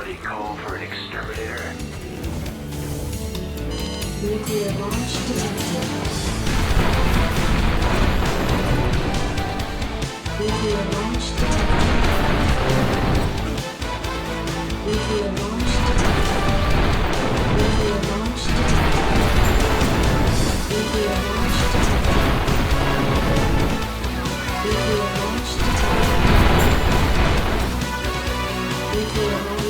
Somebody call for an exterminator? Nuclear launch detected. Nuclear launch detected. Nuclear launch detected. Nuclear launch detected. Nuclear launch detected. Nuclear launch detected. Nuclear launch.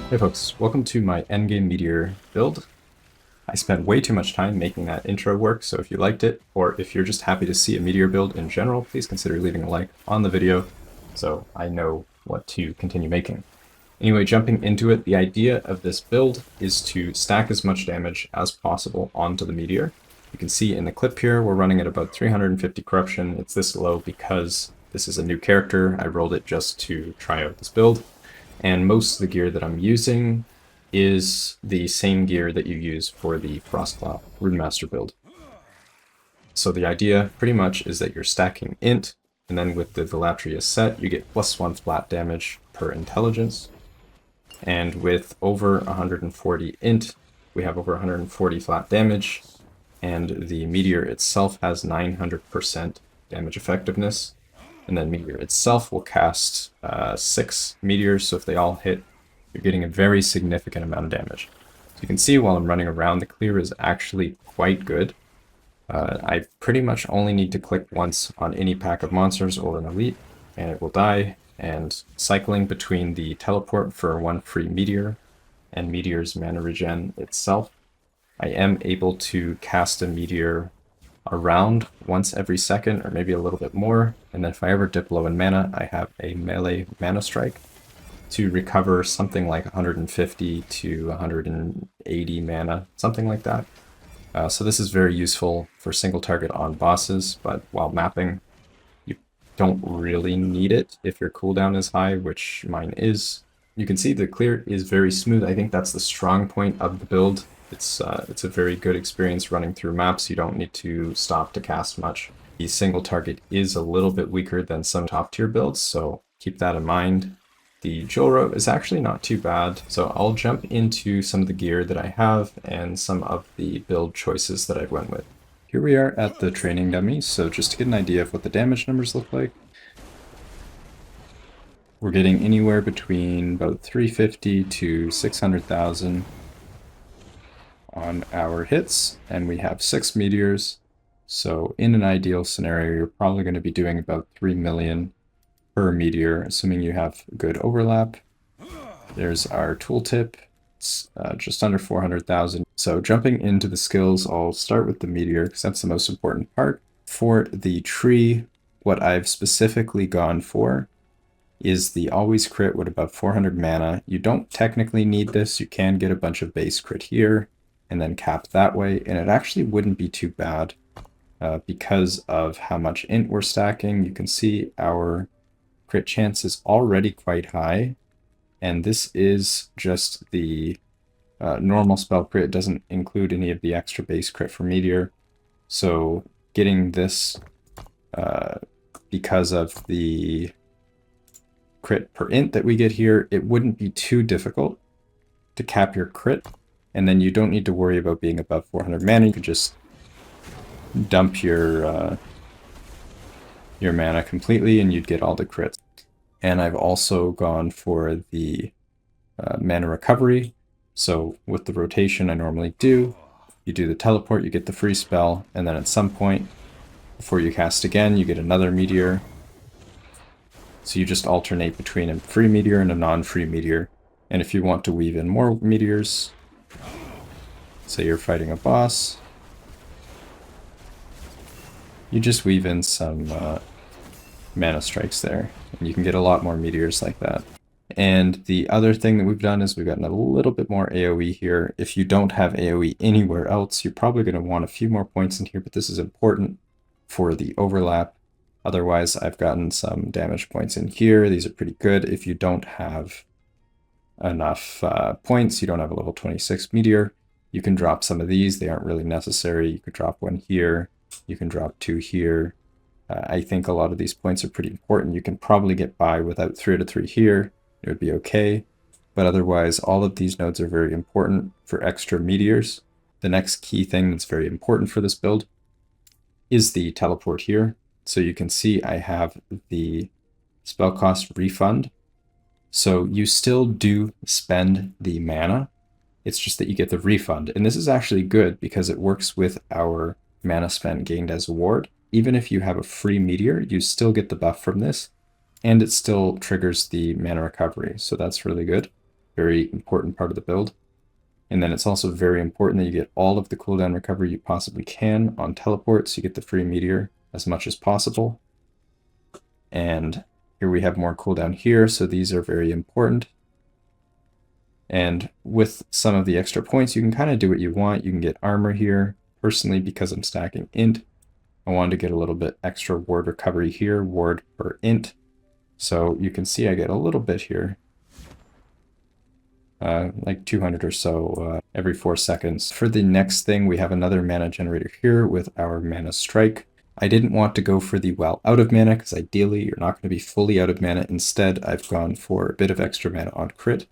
Hey folks, welcome to my endgame Meteor build. I spent way too much time making that intro work, so if you liked it, or if you're just happy to see a Meteor build in general, please consider leaving a like on the video so I know what to continue making. Anyway, jumping into it, the idea of this build is to stack as much damage as possible onto the Meteor. You can see in the clip here, we're running at about 350 corruption. It's this low because this is a new character. I rolled it just to try out this build. And most of the gear that I'm using is the same gear that you use for the Frostclaw RUNEMASTER build. So the idea pretty much is that you're stacking int, and then with the Vilatria set, you get +1 flat damage per intelligence. And with over 140 int, we have over 140 flat damage, and the Meteor itself has 900% damage effectiveness. And then Meteor itself will cast 6 meteors, so if they all hit, you're getting a very significant amount of damage. So you can see while I'm running around, the clear is actually quite good. I pretty much only need to click once on any pack of monsters or an elite, and it will die. And cycling between the teleport for 1 free meteor and Meteor's mana regen itself, I am able to cast a meteor around once every second, or maybe a little bit more, and then if I ever dip low in mana, I have a melee mana strike to recover something like 150 to 180 mana, something like that. So this is very useful for single target on bosses, but while mapping, you don't really need it if your cooldown is high, which mine is. You can see the clear is very smooth. I think that's the strong point of the build. It's a very good experience running through maps. You don't need to stop to cast much. The single target is a little bit weaker than some top tier builds, so keep that in mind. The JULRA is actually not too bad, so I'll jump into some of the gear that I have and some of the build choices that I went with. Here we are at the training dummy, so just to get an idea of what the damage numbers look like, we're getting anywhere between about 350 to 600,000 on our hits, and we have 6 meteors, so in an ideal scenario you're probably going to be doing about 3 million per meteor, assuming you have good overlap. There's our tooltip, it's just under 400,000. So jumping into the skills, I'll start with the meteor because that's the most important part. For the tree, what I've specifically gone for is the always crit with about 400 mana. You don't technically need this, you can get a bunch of base crit here and then cap that way, and it actually wouldn't be too bad because of how much int we're stacking. You can see our crit chance is already quite high, and this is just the normal spell crit. It doesn't include any of the extra base crit for Meteor, so getting this because of the crit per int that we get here, it wouldn't be too difficult to cap your crit. And then you don't need to worry about being above 400 mana. You can just dump your mana completely and you'd get all the crits. And I've also gone for the mana recovery. So with the rotation I normally do, you do the teleport, you get the free spell, and then at some point before you cast again, you get another meteor. So you just alternate between a free meteor and a non-free meteor. And if you want to weave in more meteors, say you're fighting a boss, you just weave in some mana strikes there, and you can get a lot more meteors like that. And the other thing that we've done is we've gotten a little bit more AoE here. If you don't have AoE anywhere else, you're probably going to want a few more points in here, but this is important for the overlap. Otherwise, I've gotten some damage points in here. These are pretty good. If you don't have enough points, you don't have a level 26 Meteor, you can drop some of these. They aren't really necessary. You could drop one here. You can drop two here. I think a lot of these points are pretty important. You can probably get by without 3 out of 3 here. It would be okay. But otherwise, all of these nodes are very important for extra meteors. The next key thing that's very important for this build is the teleport here. So you can see I have the spell cost refund. So you still do spend the mana. It's just that you get the refund. And this is actually good because it works with our mana spent gained as a ward. Even if you have a free meteor, you still get the buff from this, and it still triggers the mana recovery. So that's really good. Very important part of the build. And then it's also very important that you get all of the cooldown recovery you possibly can on teleport, so you get the free meteor as much as possible. And here we have more cooldown here, so these are very important. And with some of the extra points, you can kind of do what you want. You can get armor here. Personally, because I'm stacking int, I wanted to get a little bit extra ward recovery here, ward per int. So you can see I get a little bit here, like 200 or so every 4 seconds. For the next thing, we have another mana generator here with our mana strike. I didn't want to go for the well out of mana because ideally you're not going to be fully out of mana. Instead, I've gone for a bit of extra mana on crit.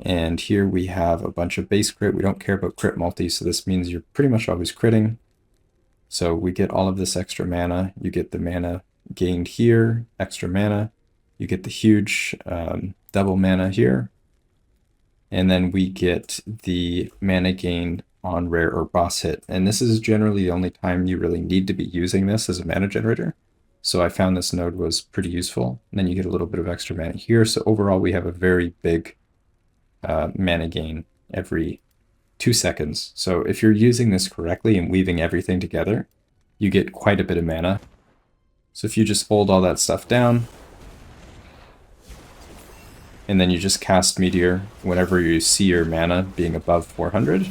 And here we have a bunch of base crit. We don't care about crit multi, so this means you're pretty much always critting. So we get all of this extra mana. You get the mana gained here, extra mana. You get the huge double mana here. And then we get the mana gain on rare or boss hit. And this is generally the only time you really need to be using this as a mana generator. So I found this node was pretty useful. And then you get a little bit of extra mana here. So overall, we have a very big mana gain every 2 seconds. So if you're using this correctly and weaving everything together, you get quite a bit of mana. So if you just hold all that stuff down, and then you just cast Meteor whenever you see your mana being above 400,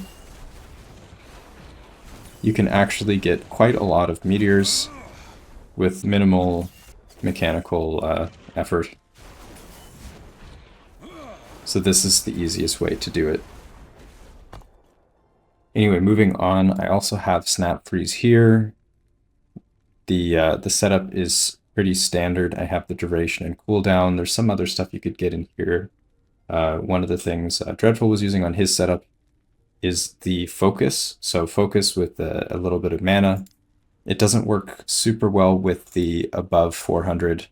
you can actually get quite a lot of meteors with minimal mechanical effort. So this is the easiest way to do it. Anyway, moving on, I also have snap freeze here. The setup is pretty standard. I have the duration and cooldown. There's some other stuff you could get in here. One of the things Dreadful was using on his setup is the focus. So focus with a little bit of mana. It doesn't work super well with the above 400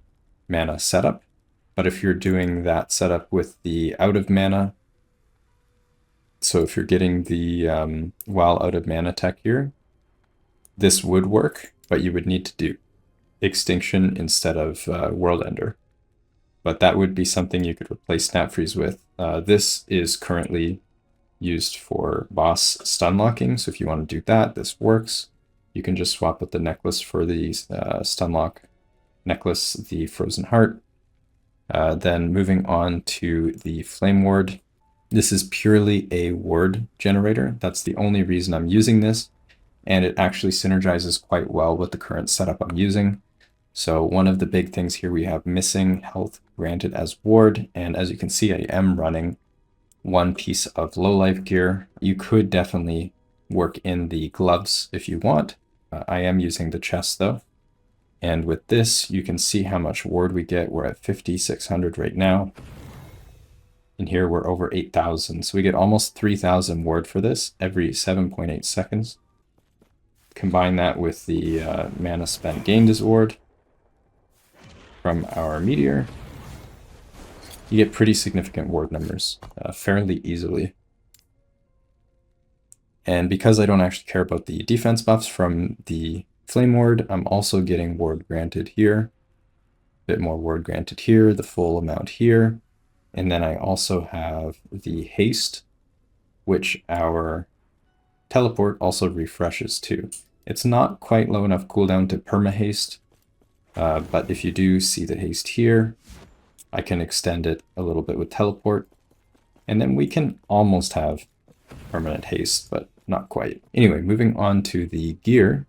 mana setup. But if you're doing that setup with the out of mana, so if you're getting the while out of mana tech here, this would work, but you would need to do Extinction instead of World Ender. But that would be something you could replace Snap Freeze with. This is currently used for boss stun locking, so if you want to do that, this works. You can just swap with the necklace for the stun lock necklace, the Frozen Heart. Then moving on to the Flame Ward. This is purely a ward generator. That's the only reason I'm using this, and it actually synergizes quite well with the current setup I'm using. So one of the big things here, we have missing health granted as ward, and as you can see, I am running one piece of low life gear. You could definitely work in the gloves if you want. I am using the chest though. And with this, you can see how much ward we get. We're at 5,600 right now. And here we're over 8,000. So we get almost 3,000 ward for this every 7.8 seconds. Combine that with the mana spent gained as ward from our meteor. You get pretty significant ward numbers fairly easily. And because I don't actually care about the defense buffs from the Flame Ward, I'm also getting ward granted here. A bit more ward granted here, the full amount here. And then I also have the haste, which our teleport also refreshes too. It's not quite low enough cooldown to perma haste, but if you do see the haste here, I can extend it a little bit with teleport, and then we can almost have permanent haste, but not quite. Anyway, moving on to the gear.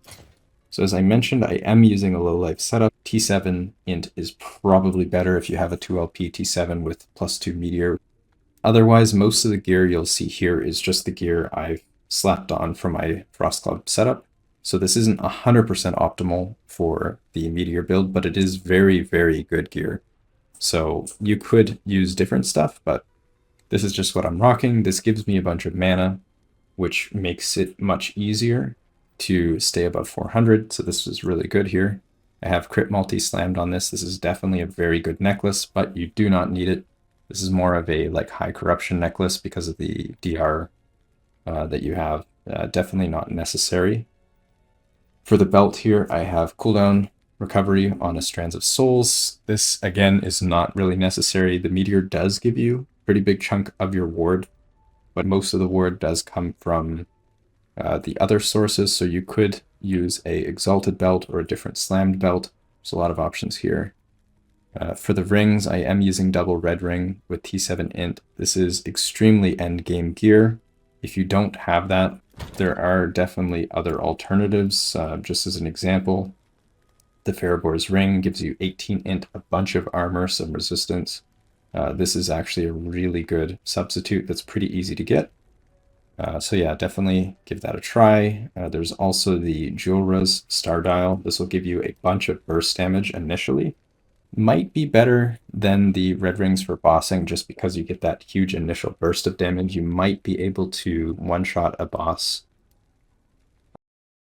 So as I mentioned, I am using a low life setup. T7 int is probably better if you have a 2LP T7 with +2 Meteor. Otherwise, most of the gear you'll see here is just the gear I've slapped on from my Frost Club setup. So this isn't 100% optimal for the Meteor build, but it is very, very good gear. So you could use different stuff, but this is just what I'm rocking. This gives me a bunch of mana, which makes it much easier to stay above 400. So this is really good here. I have crit multi slammed on this. This is definitely a very good necklace, but you do not need it. This is more of a like high corruption necklace because of the DR that you have. Definitely not necessary. For the belt here, I have cooldown recovery on a Strands of Souls. This again is not really necessary. The Meteor does give you a pretty big chunk of your ward, but most of the ward does come from the other sources, so you could use a Exalted belt or a different slammed belt. There's a lot of options here. For the rings, I am using double red ring with T7 int. This is extremely end game gear. If you don't have that, there are definitely other alternatives. Just as an example, the Pharaoh's ring gives you 18 int, a bunch of armor, some resistance. This is actually a really good substitute that's pretty easy to get. So yeah, definitely give that a try. There's also the JULRA's Star Dial. This will give you a bunch of burst damage initially. Might be better than the red rings for bossing just because you get that huge initial burst of damage. You might be able to one-shot a boss.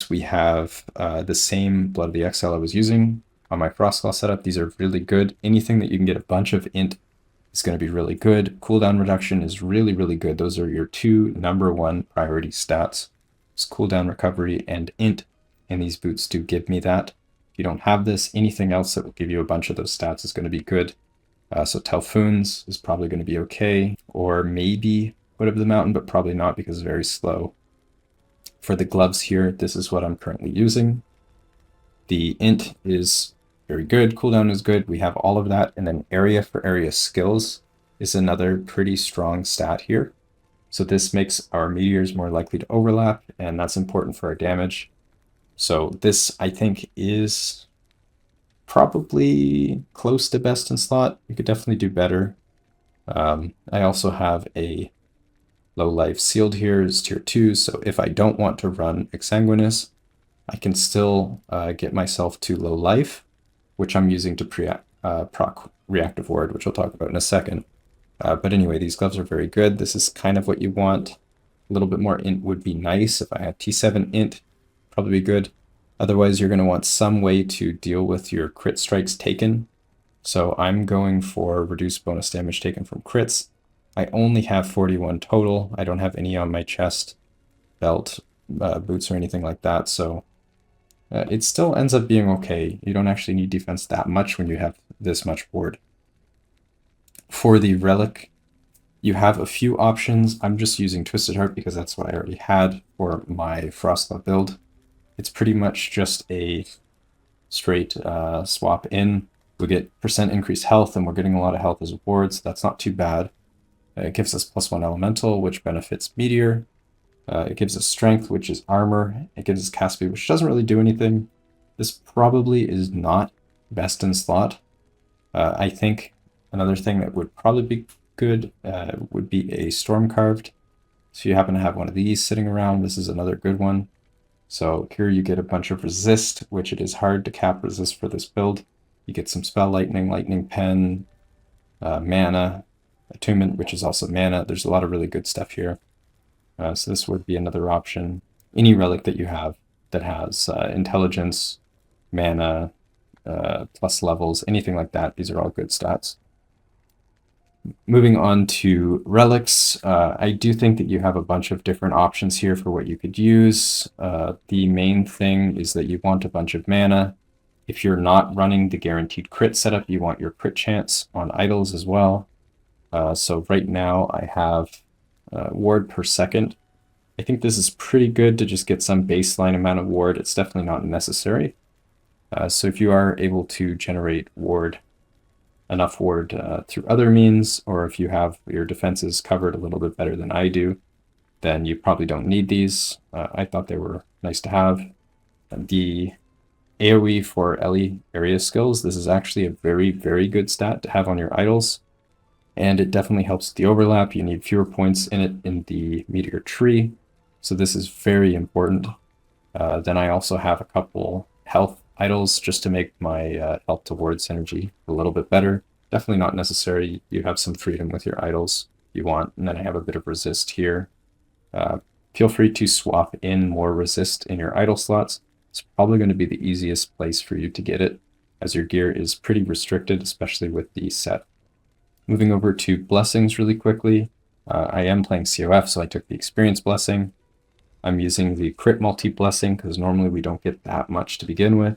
We have the same Blood of the Exile I was using on my Frostclaw setup. These are really good. Anything that you can get a bunch of int is going to be really good. Cooldown reduction is really, really good. Those are your two #1 priority stats. It's cooldown recovery and int, and these boots do give me that. If you don't have this, anything else that will give you a bunch of those stats is going to be good. So Telfoons is probably going to be okay, or maybe Foot of the Mountain, but probably not because it's very slow. For the gloves here, this is what I'm currently using. The int is very good, cooldown is good, we have all of that, and then area for area skills is another pretty strong stat here. So this makes our meteors more likely to overlap, and that's important for our damage. So this, I think, is probably close to best in slot. You could definitely do better. I also have a low life sealed here is tier 2, so if I don't want to run Exsanguinous, I can still get myself to low life, which I'm using to proc Reactive Ward, which I'll talk about in a second. But anyway, these gloves are very good. This is kind of what you want. A little bit more int would be nice. If I had T7 int, probably be good. Otherwise, you're going to want some way to deal with your crit strikes taken. So I'm going for reduced bonus damage taken from crits. I only have 41 total. I don't have any on my chest, belt, boots, or anything like that. So it still ends up being okay. You don't actually need defense that much when you have this much ward. For the relic, you have a few options. I'm just using Twisted Heart because that's what I already had for my Frostclaw build. It's pretty much just a straight swap in. We get percent increased health, and we're getting a lot of health as wards. That's not too bad. It gives us +1 elemental, which benefits Meteor. It gives us strength, which is armor. It gives us cast speed, which doesn't really do anything. This probably is not best in slot. I think another thing that would probably be good would be a Storm Carved. So if you happen to have one of these sitting around, this is another good one. So here you get a bunch of resist, which it is hard to cap resist for this build. You get some Spell Lightning, Lightning Pen, mana, Attunement, which is also mana. There's a lot of really good stuff here. So this would be another option. Any relic that you have that has intelligence, mana, plus levels, anything like that, these are all good stats. Moving on to relics, I do think that you have a bunch of different options here for what you could use. The main thing is that you want a bunch of mana. If you're not running the guaranteed crit setup, you want your crit chance on idols as well. So right now I have ward per second. I think this is pretty good to just get some baseline amount of ward. It's definitely not necessary. So if you are able to generate ward enough ward through other means, or if you have your defenses covered a little bit better than I do, then you probably don't need these. I thought they were nice to have. And the AoE for Ellie area skills, this is actually a very, very good stat to have on your idols. And it definitely helps with the overlap. You need fewer points in it in the Meteor tree. So this is very important. Then I also have a couple health idols just to make my health to ward synergy a little bit better. Definitely not necessary. You have some freedom with your idols if you want. And then I have a bit of resist here. Feel free to swap in more resist in your idol slots. It's probably going to be the easiest place for you to get it, as your gear is pretty restricted, especially with the set. Moving over to blessings really quickly. I am playing COF, so I took the experience blessing. I'm using the crit multi blessing because normally we don't get that much to begin with.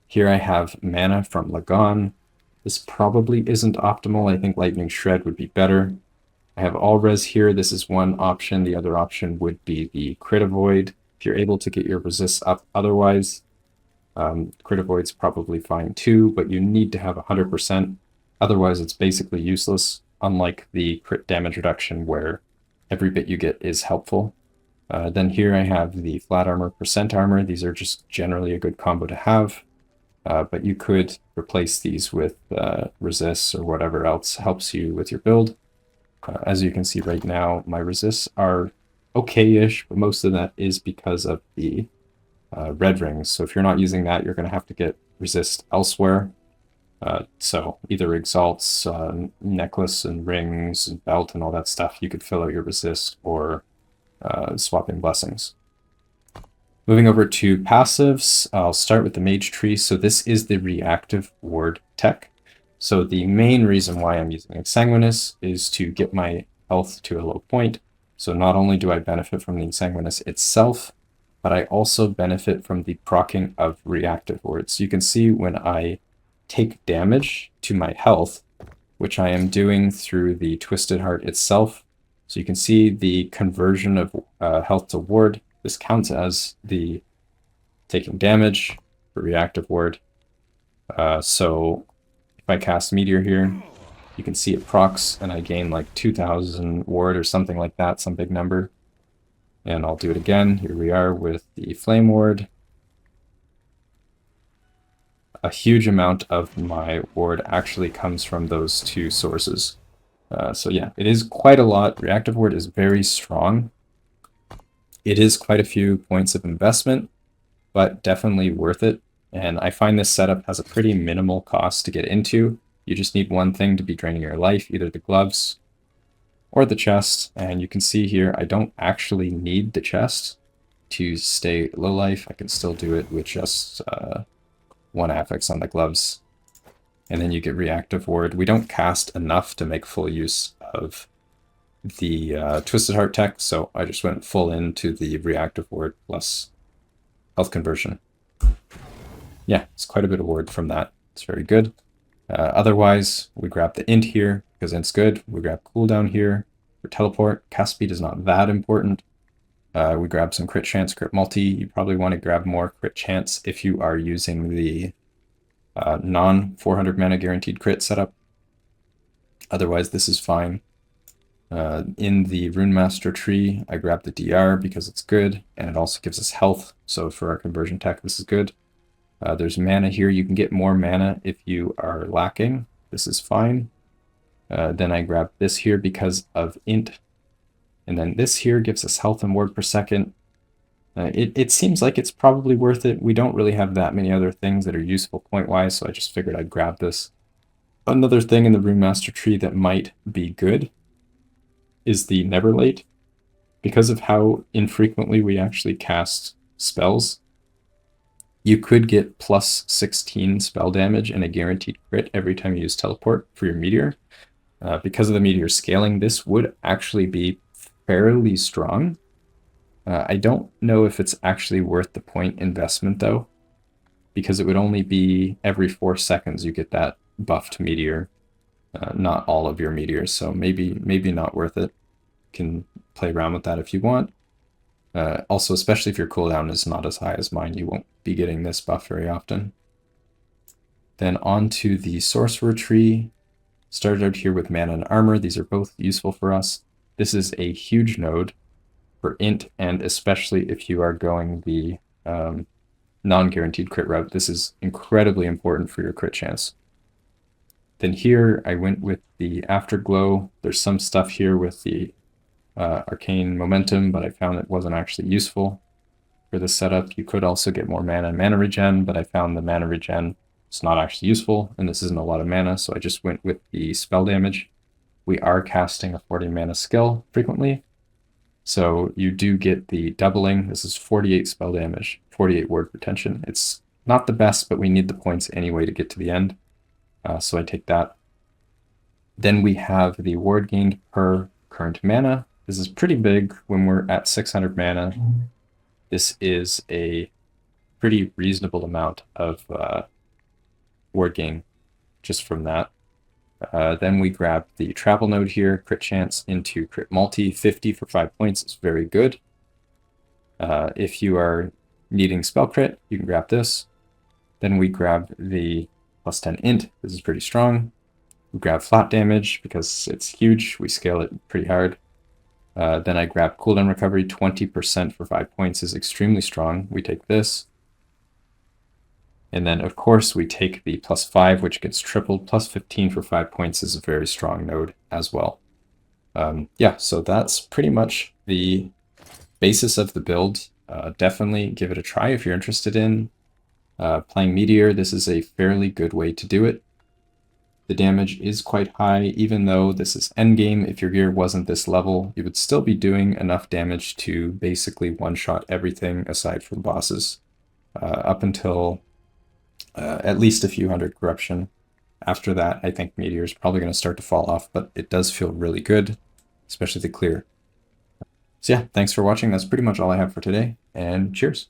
Here I have mana from Lagon. This probably isn't optimal. I think Lightning Shred would be better. I have all res here. This is one option. The other option would be the crit avoid. If you're able to get your resists up otherwise, crit avoid's probably fine too, but you need to have 100%. Otherwise, it's basically useless, unlike the crit damage reduction where every bit you get is helpful. Then here I have the flat armor, percent armor. These are just generally a good combo to have, but you could replace these with resists or whatever else helps you with your build. As you can see right now, my resists are okay-ish, but most of that is because of the red rings. So if you're not using that, you're going to have to get resist elsewhere. So either exalts, necklace and rings and belt and all that stuff, you could fill out your resist, or swapping blessings. Moving over to passives, I'll start with the mage tree. So this is the reactive ward tech. So the main reason why I'm using Exsanguinous is to get my health to a low point. So not only do I benefit from the Exsanguinous itself, but I also benefit from the proccing of reactive wards. You can see when I take damage to my health, which I am doing through the Twisted Heart itself. So you can see the conversion of health to ward. This counts as the taking damage for reactive ward. So if I cast Meteor here, you can see it procs and I gain like 2000 ward or something like that, some big number. And I'll do it again. Here we are with the Flame Ward. A huge amount of my ward actually comes from those two sources. So yeah, it is quite a lot. Reactive ward is very strong. It is quite a few points of investment, but definitely worth it. And I find this setup has a pretty minimal cost to get into. You just need one thing to be draining your life, either the gloves or the chest. And you can see here, I don't actually need the chest to stay low life. I can still do it with just one affix on the gloves. And then you get reactive ward. We don't cast enough to make full use of the Twisted Heart tech, so I just went full into the reactive ward plus health conversion. Yeah, it's quite a bit of ward from that. It's very good. Otherwise, we grab the int here because int's good. We grab cooldown here for teleport. Cast speed is not that important. We grab some crit chance, crit multi. You probably want to grab more crit chance if you are using the non 400 mana guaranteed crit setup. Otherwise, this is fine. In the RUNEMASTER tree, I grab the DR because it's good, and it also gives us health. So for our conversion tech, this is good. There's mana here. You can get more mana if you are lacking. This is fine. Then I grab this here because of int. And then this here gives us health and ward per second. It seems like it's probably worth it. We don't really have that many other things that are useful point-wise, so I just figured I'd grab this. Another thing in the RUNEMASTER tree that might be good is the Never Late. Because of how infrequently we actually cast spells, you could get plus 16 spell damage and a guaranteed crit every time you use teleport for your Meteor. Because of the Meteor scaling, this would actually be fairly strong. I don't know if it's actually worth the point investment though, because it would only be every 4 seconds you get that buffed Meteor, not all of your Meteors, so maybe not worth it. You can play around with that if you want. Also, especially if your cooldown is not as high as mine, you won't be getting this buff very often. Then on to the Sorcerer tree. Started out here with mana and armor. These are both useful for us. This is a huge node for int, and especially if you are going the non-guaranteed crit route, this is incredibly important for your crit chance. Then here I went with the Afterglow. There's some stuff here with the arcane momentum, but I found it wasn't actually useful for this setup. You could also get more mana and mana regen, but I found the mana regen is not actually useful, and this isn't a lot of mana, so I just went with the spell damage. We are casting a 40 mana skill frequently, so you do get the doubling. This is 48 spell damage, 48 ward retention. It's not the best, but we need the points anyway to get to the end, so I take that. Then we have the ward gained per current mana. This is pretty big when we're at 600 mana. This is a pretty reasonable amount of ward gain just from that. Then we grab the travel node here, crit chance into crit multi, 50 for 5 points is very good. If you are needing spell crit, you can grab this. Then we grab the plus 10 int, this is pretty strong. We grab flat damage because it's huge, we scale it pretty hard. Then I grab cooldown recovery, 20% for 5 points is extremely strong. We take this. And then, of course, we take the plus 5, which gets tripled. Plus 15 for 5 points is a very strong node as well. Yeah, so that's pretty much the basis of the build. Definitely give it a try if you're interested in playing Meteor. This is a fairly good way to do it. The damage is quite high, even though this is endgame. If your gear wasn't this level, you would still be doing enough damage to basically one-shot everything aside from bosses up until at least a few hundred corruption. After that, I think Meteor is probably going to start to fall off, but it does feel really good, especially the clear. So yeah, thanks for watching. That's pretty much all I have for today, and cheers.